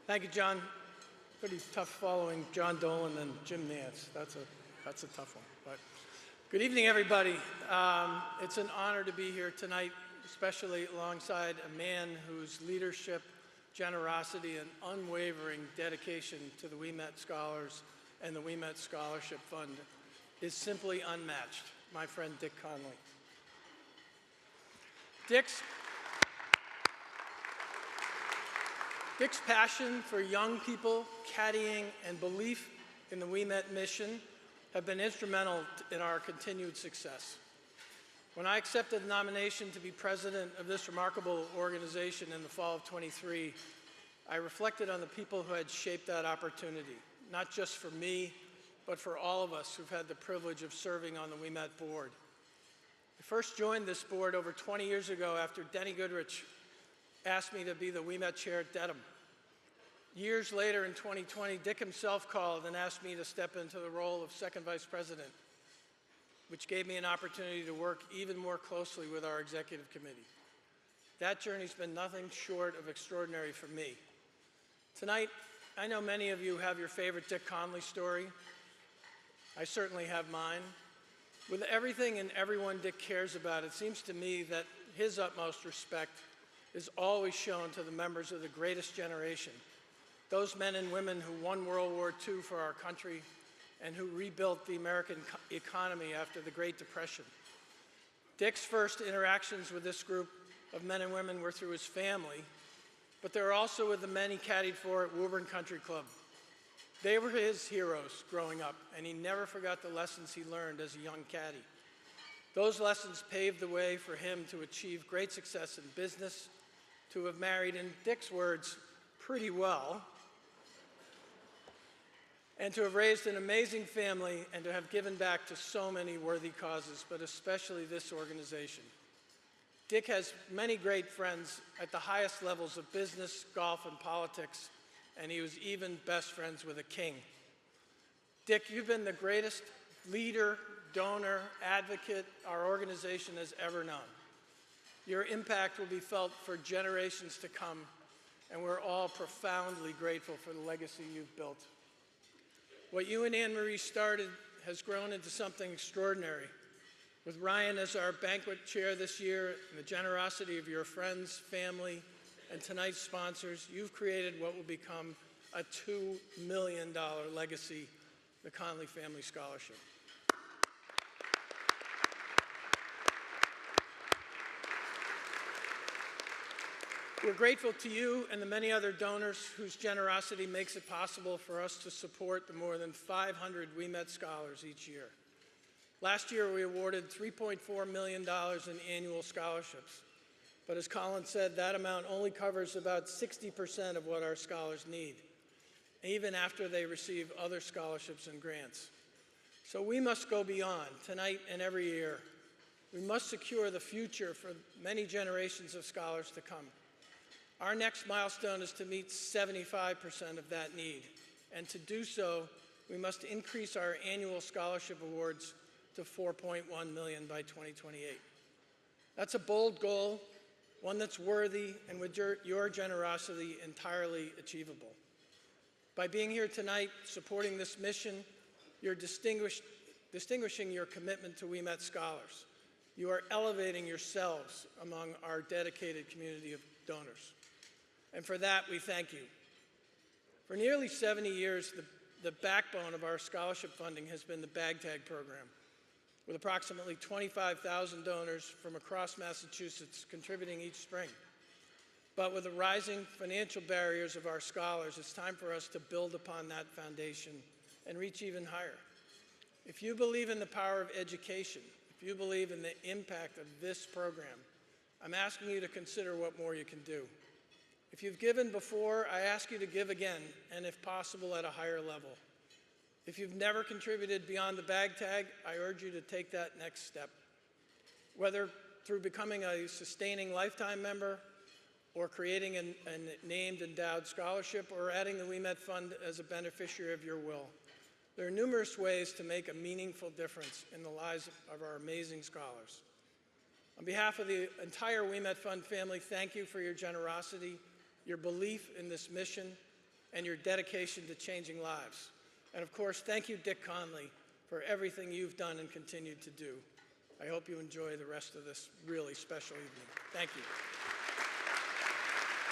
Thank you, John. Pretty tough following John Dolan and Jim Nance. That's a tough one. But good evening, everybody. It's an honor to be here tonight, especially alongside a man whose leadership, generosity, and unwavering dedication to the Ouimet Scholars and the Ouimet Scholarship Fund is simply unmatched, my friend Dick Conley. Dick's passion for young people, caddying, and belief in the Ouimet mission have been instrumental in our continued success. When I accepted the nomination to be president of this remarkable organization in the fall of '23, I reflected on the people who had shaped that opportunity, not just for me, but for all of us who've had the privilege of serving on the Ouimet board. I first joined this board over 20 years ago after Denny Goodrich asked me to be the Ouimet chair at Dedham. Years later in 2020, Dick himself called and asked me to step into the role of second vice president, which gave me an opportunity to work even more closely with our executive committee. That journey's been nothing short of extraordinary for me. Tonight, I know many of you have your favorite Dick Conley story. I certainly have mine. With everything and everyone Dick cares about, it seems to me that his utmost respect is always shown to the members of the greatest generation, those men and women who won World War II for our country and who rebuilt the American economy after the Great Depression. Dick's first interactions with this group of men and women were through his family, but they were also with the men he caddied for at Woburn Country Club. They were his heroes growing up, and he never forgot the lessons he learned as a young caddy. Those lessons paved the way for him to achieve great success in business, to have married, in Dick's words, pretty well, and to have raised an amazing family and to have given back to so many worthy causes, but especially this organization. Dick has many great friends at the highest levels of business, golf, and politics, and he was even best friends with a king. Dick, you've been the greatest leader, donor, advocate our organization has ever known. Your impact will be felt for generations to come, and we're all profoundly grateful for the legacy you've built. What you and Anne-Marie started has grown into something extraordinary. With Ryan as our banquet chair this year and the generosity of your friends, family, and tonight's sponsors, you've created what will become a $2 million legacy, the Conley Family Scholarship. We're grateful to you and the many other donors whose generosity makes it possible for us to support the more than 500 Ouimet scholars each year. Last year, we awarded $3.4 million in annual scholarships. But as Colin said, that amount only covers about 60% of what our scholars need, even after they receive other scholarships and grants. So we must go beyond, tonight and every year. We must secure the future for many generations of scholars to come. Our next milestone is to meet 75% of that need. And to do so, we must increase our annual scholarship awards to $4.1 million by 2028. That's a bold goal, one that's worthy and with your generosity entirely achievable. By being here tonight, supporting this mission, you're distinguishing your commitment to Ouimet scholars. You are elevating yourselves among our dedicated community of donors. And for that, we thank you. For nearly 70 years, the backbone of our scholarship funding has been the bag tag program, with approximately 25,000 donors from across Massachusetts contributing each spring. But with the rising financial barriers of our scholars, it's time for us to build upon that foundation and reach even higher. If you believe in the power of education, if you believe in the impact of this program, I'm asking you to consider what more you can do. If you've given before, I ask you to give again, and if possible, at a higher level. If you've never contributed beyond the bag tag, I urge you to take that next step. Whether through becoming a sustaining lifetime member, or creating a named endowed scholarship, or adding the Ouimet Fund as a beneficiary of your will. There are numerous ways to make a meaningful difference in the lives of our amazing scholars. On behalf of the entire Ouimet Fund family, thank you for your generosity, your belief in this mission, and your dedication to changing lives. And of course, thank you, Dick Conley, for everything you've done and continue to do. I hope you enjoy the rest of this really special evening. Thank you.